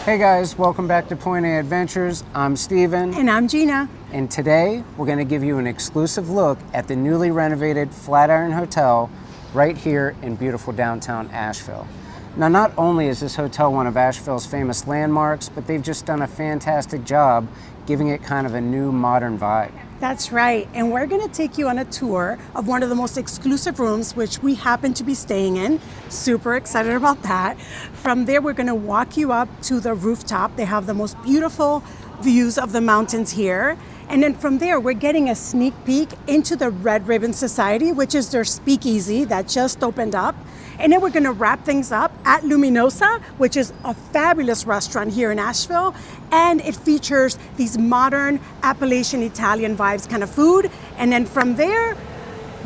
Hey guys, welcome back to Point A Adventures. I'm Steven. And I'm Gina. And today we're going to give you an exclusive look at the newly renovated Flatiron Hotel right here in beautiful downtown Asheville. Now, not only is this hotel one of Asheville's famous landmarks, but they've just done a fantastic job giving it kind of a new modern vibe. That's right. And we're going to take you on a tour of one of the most exclusive rooms, which we happen to be staying in. Super excited about that. From there, we're going to walk you up to the rooftop. They have the most beautiful views of the mountains here. And then from there, we're getting a sneak peek into the Red Ribbon Society, which is their speakeasy that just opened up. And then we're going to wrap things up at Luminosa, which is a fabulous restaurant here in Asheville. And it features these modern Appalachian Italian vibes kind of food. And then from there,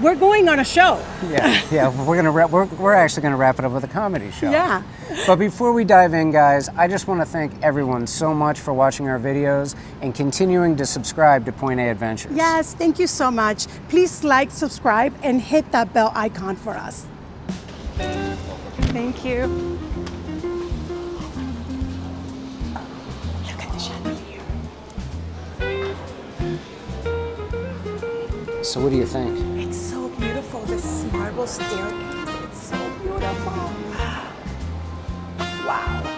we're going on a show. Yeah, we're actually going to wrap it up with a comedy show. Yeah. But before we dive in, guys, I just want to thank everyone so much for watching our videos and continuing to subscribe to Point A Adventures. Yes, thank you so much. Please like, subscribe, and hit that bell icon for us. Thank you. Look at the chandelier. So what do you think? It's so beautiful, this marble staircase. It's so beautiful. Wow.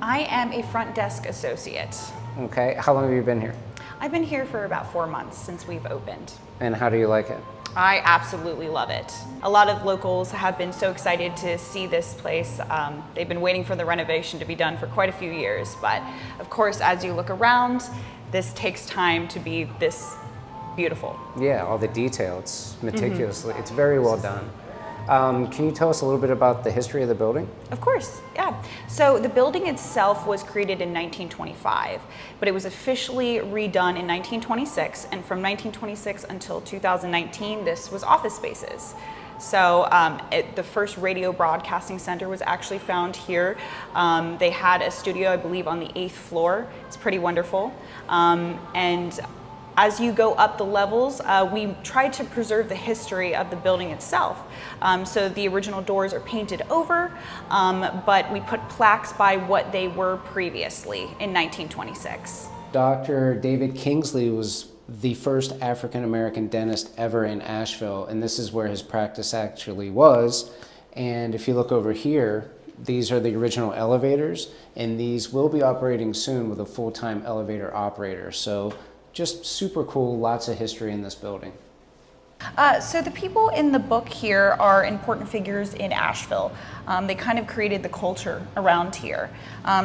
I am a front desk associate. Okay, how long have you been here? I've been here for about 4 months since we've opened. And how do you like it? I absolutely love it. A lot of locals have been so excited to see this place. They've been waiting for the renovation to be done for quite a few years, but of course, as you look around, this takes time to be this beautiful. Yeah, all the detail, it's meticulously, it's very well done. Can you tell us a little bit about the history of the building? Of course, yeah. So the building itself was created in 1925, but it was officially redone in 1926, and from 1926 until 2019, this was office spaces. So the first radio broadcasting center was actually found here. They had a studio, I believe, on the 8th floor. It's pretty wonderful. And as you go up the levels, we tried to preserve the history of the building itself. So the original doors are painted over, but we put plaques by what they were previously in 1926. Dr. David Kingsley was the first African-American dentist ever in Asheville, and this is where his practice actually was. And if you look over here, these are the original elevators, and these will be operating soon with a full-time elevator operator. So just super cool, lots of history in this building. So the people in the book here are important figures in Asheville. They kind of created the culture around here,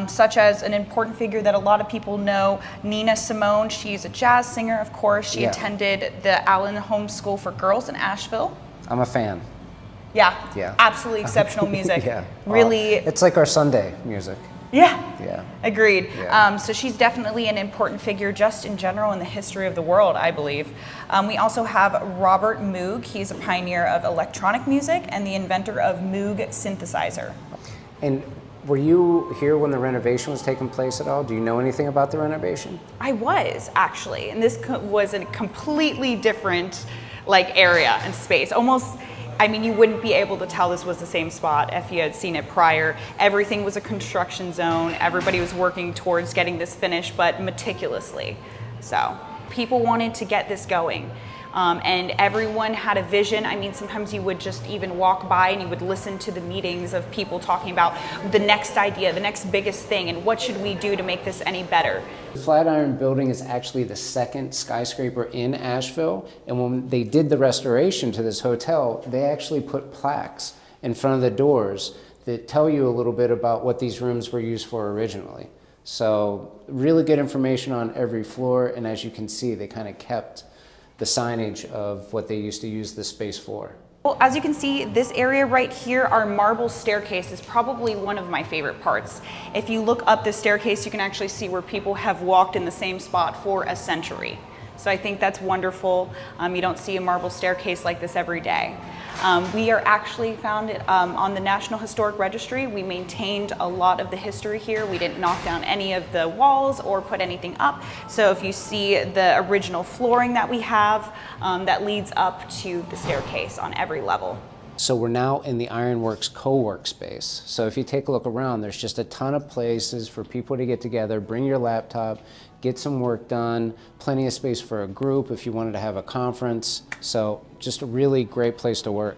such as an important figure that a lot of people know, Nina Simone. She's a jazz singer, of course. She attended the Allen Home School for Girls in Asheville. I'm a fan. Yeah. Absolutely exceptional music. Yeah. Really. It's like our Sunday music. Yeah. Agreed. Yeah. So she's definitely an important figure just in general in the history of the world, I believe. We also have Robert Moog. He's a pioneer of electronic music and the inventor of Moog synthesizer. And were you here when the renovation was taking place at all? Do you know anything about the renovation? I was, actually, and this was a completely different area and space. Almost, I mean, you wouldn't be able to tell this was the same spot if you had seen it prior. Everything was a construction zone. Everybody was working towards getting this finished, but meticulously. So people wanted to get this going. And everyone had a vision. I mean, sometimes you would just even walk by and you would listen to the meetings of people talking about the next idea, the next biggest thing, and what should we do to make this any better. The Flatiron building is actually the second skyscraper in Asheville, and when they did the restoration to this hotel, they actually put plaques in front of the doors that tell you a little bit about what these rooms were used for originally. So really good information on every floor, and as you can see, they kind of kept the signage of what they used to use the space for. Well, as you can see, this area right here, our marble staircase, is probably one of my favorite parts. If you look up this staircase, you can actually see where people have walked in the same spot for a century. So I think that's wonderful. You don't see a marble staircase like this every day. We are actually found on the National Historic Registry. We maintained a lot of the history here. We didn't knock down any of the walls or put anything up. So if you see the original flooring that we have, that leads up to the staircase on every level. So we're now in the Ironworks co-work space. So if you take a look around, there's just a ton of places for people to get together, bring your laptop, get some work done, plenty of space for a group if you wanted to have a conference. So just a really great place to work.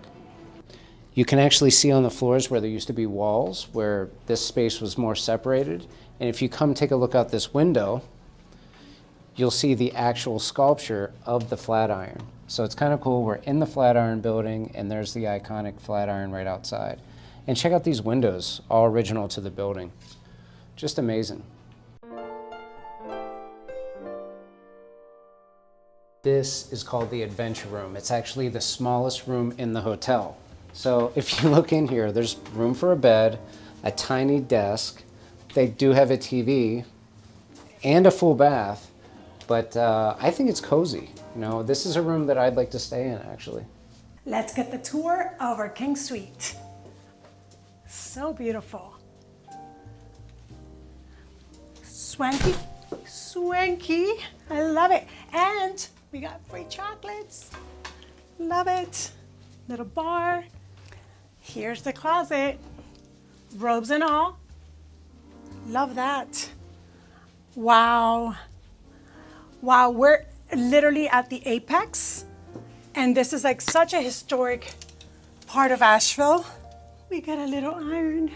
You can actually see on the floors where there used to be walls, where this space was more separated. And if you come take a look out this window, you'll see the actual sculpture of the Flatiron. So it's kind of cool. We're in the Flatiron building, and there's the iconic Flatiron right outside. And check out these windows, all original to the building. Just amazing. This is called the Adventure Room. It's actually the smallest room in the hotel. So if you look in here, there's room for a bed, a tiny desk. They do have a TV and a full bath, but I think it's cozy. You know, this is a room that I'd like to stay in, actually. Let's get the tour of our King Suite. So beautiful. Swanky, swanky. I love it. And we got free chocolates. Love it. Little bar. Here's the closet. Robes and all. Love that. Wow. Wow, we're literally at the apex. And this is like such a historic part of Asheville. We got a little iron.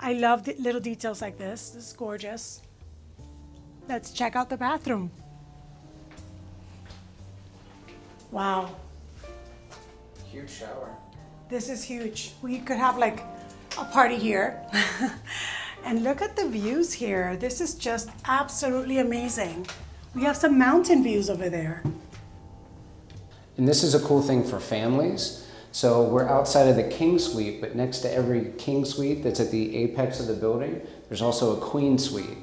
I love the little details like this. This is gorgeous. Let's check out the bathroom. Wow. Huge shower. This is huge. We could have like a party here. And look at the views here. This is just absolutely amazing. We have some mountain views over there. And this is a cool thing for families. So we're outside of the King Suite, but next to every King Suite that's at the apex of the building, there's also a Queen Suite.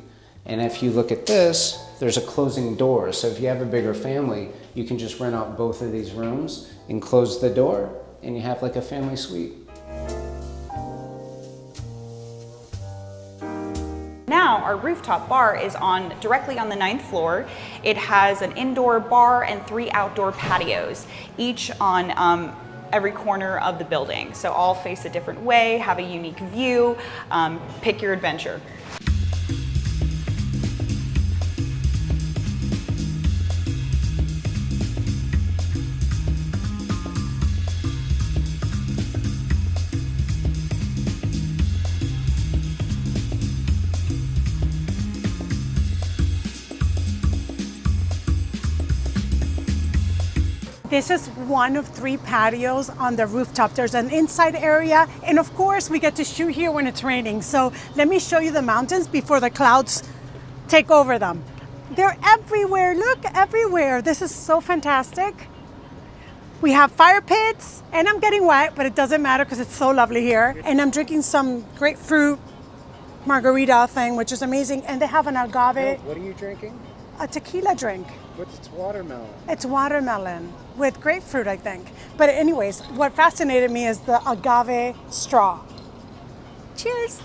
And if you look at this, there's a closing door. So if you have a bigger family, you can just rent out both of these rooms and close the door, and you have like a family suite. Now, our rooftop bar is directly on the 9th floor. It has an indoor bar and 3 outdoor patios, each on every corner of the building. So all face a different way, have a unique view, pick your adventure. This is one of 3 patios on the rooftop. There's an inside area, and of course we get to shoot here when it's raining. So let me show you the mountains before the clouds take over them. They're everywhere, look, everywhere. This is so fantastic. We have fire pits, and I'm getting wet, but it doesn't matter because it's so lovely here. And I'm drinking some grapefruit margarita thing, which is amazing. And they have an agave. What are you drinking? A tequila drink. It's watermelon. It's watermelon with grapefruit, I think. But anyways, what fascinated me is the agave straw. Cheers.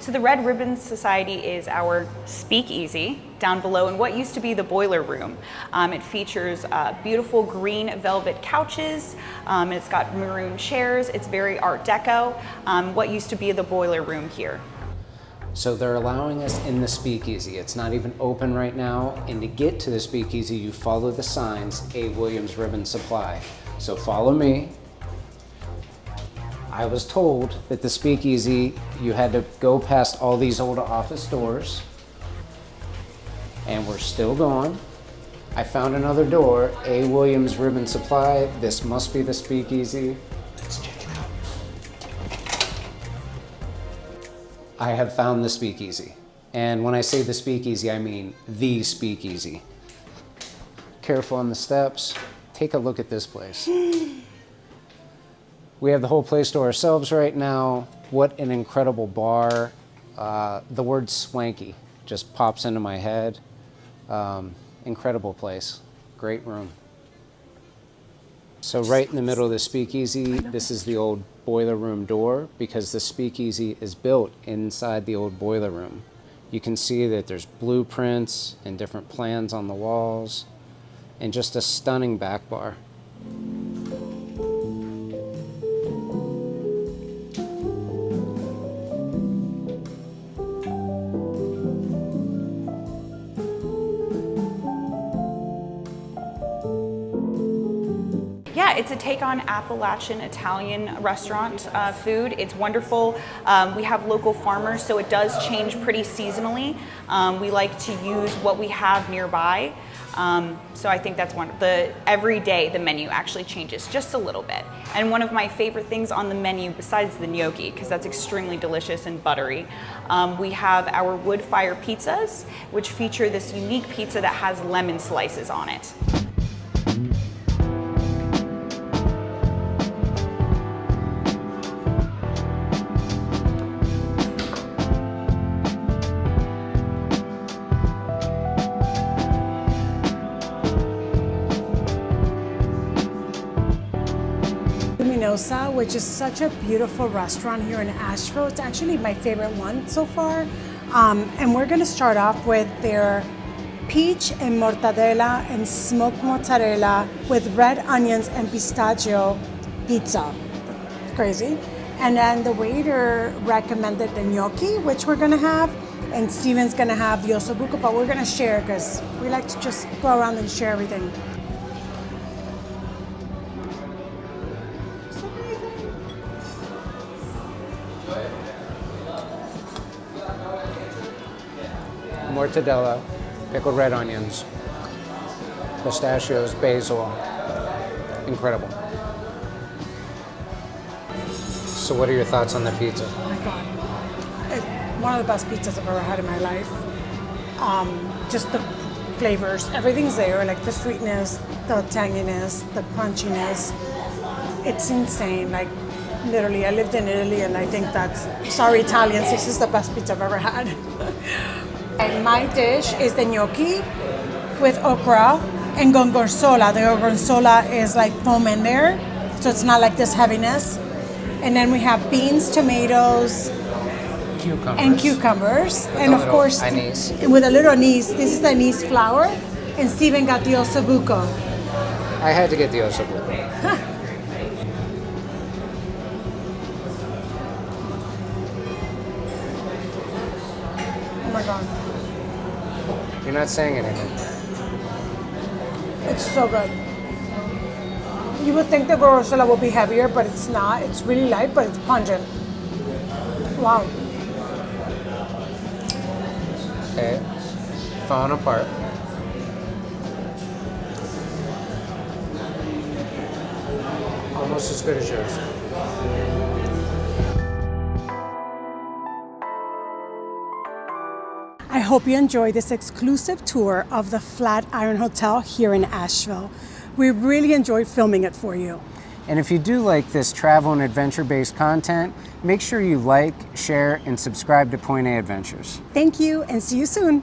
So the Red Ribbon Society is our speakeasy down below in what used to be the boiler room. It features beautiful green velvet couches. It's got maroon chairs. It's very Art Deco. What used to be the boiler room here. So they're allowing us in the speakeasy. It's not even open right now. And to get to the speakeasy, you follow the signs, A. Williams Ribbon Supply. So follow me. I was told that the speakeasy, you had to go past all these old office doors, and we're still going. I found another door, A. Williams Ribbon Supply. This must be the speakeasy. Let's check it out. I have found the speakeasy. And when I say the speakeasy, I mean the speakeasy. Careful on the steps. Take a look at this place. We have the whole place to ourselves right now. What an incredible bar. The word swanky just pops into my head. Incredible place. Great room. So right in the middle of the speakeasy, this is the old boiler room door because the speakeasy is built inside the old boiler room. You can see that there's blueprints and different plans on the walls and just a stunning back bar. Yeah, it's a take on Appalachian Italian restaurant food. It's wonderful. We have local farmers, so it does change pretty seasonally. We like to use what we have nearby. So I think that's every day the menu actually changes just a little bit. And one of my favorite things on the menu, besides the gnocchi, because that's extremely delicious and buttery, we have our wood fire pizzas, which feature this unique pizza that has lemon slices on it. Luminosa, which is such a beautiful restaurant here in Asheville. It's actually my favorite one so far. And we're gonna start off with their peach and mortadella and smoked mozzarella with red onions and pistachio pizza. It's crazy. And then the waiter recommended the gnocchi, which we're gonna have, and Steven's gonna have the ossobuco, but we're gonna share because we like to just go around and share everything. Mortadella, pickled red onions, pistachios, basil, incredible. So what are your thoughts on the pizza? Oh my God. It's one of the best pizzas I've ever had in my life. Just the flavors, everything's there, like the sweetness, the tanginess, the crunchiness. It's insane. Like literally, I lived in Italy and I think that's, sorry Italians, this is the best pizza I've ever had. And my dish is the gnocchi with okra and gorgonzola. The gorgonzola is like foam in there, so it's not like this heaviness. And then we have beans, tomatoes, and cucumbers. And of course, anise. with a little anise. This is the anise flour. And Steven got the ossobuco. I had to get the ossobuco. Oh my God. You're not saying anything. It's so good. You would think the gorgonzola will be heavier, but it's not. It's really light, but it's pungent. Wow. Okay, falling apart. Almost as good as yours. I hope you enjoyed this exclusive tour of the Flatiron Hotel here in Asheville. We really enjoyed filming it for you. And if you do like this travel and adventure-based content, make sure you like, share, and subscribe to Point A Adventures. Thank you and see you soon.